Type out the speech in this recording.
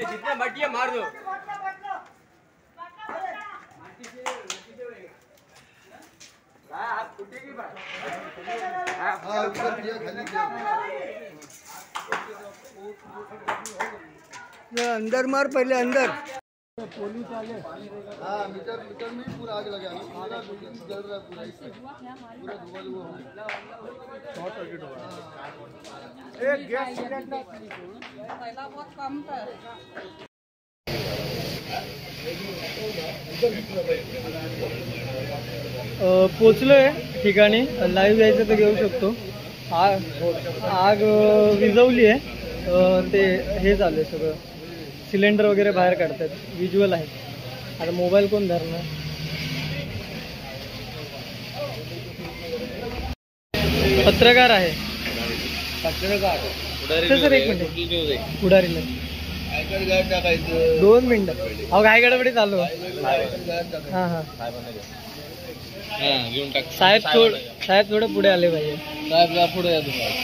जितना मट्टी है मार दो। अंदर मार पहले अंदर। पुलिस वाले हाँ मीटर में पूरा आग लगा पूरा बिल्डिंग जल रहा पूरा पूरा धुआं शॉर्ट सर्किट हो रहा है। एक गैस सिलेंडर पहला बहुत कम था। पोचलोय ठिकाणी लाईव्ह यायचं तर घेऊ शकतो। आग विझवली आहे ते हे झालं सगळं सिलेंडर वगैरे बाहेर काढतात विज्युअल आहे। आता मोबाईल कोण धरणार पत्रकार आहे सर एक मिनिट पुढारी 2 मिनिटं अहो काय गडबडी चालू हां हां घेऊन टाक साहेब थोडं पुढे आले पाहिजे साहेब पुढे या तुम्हाला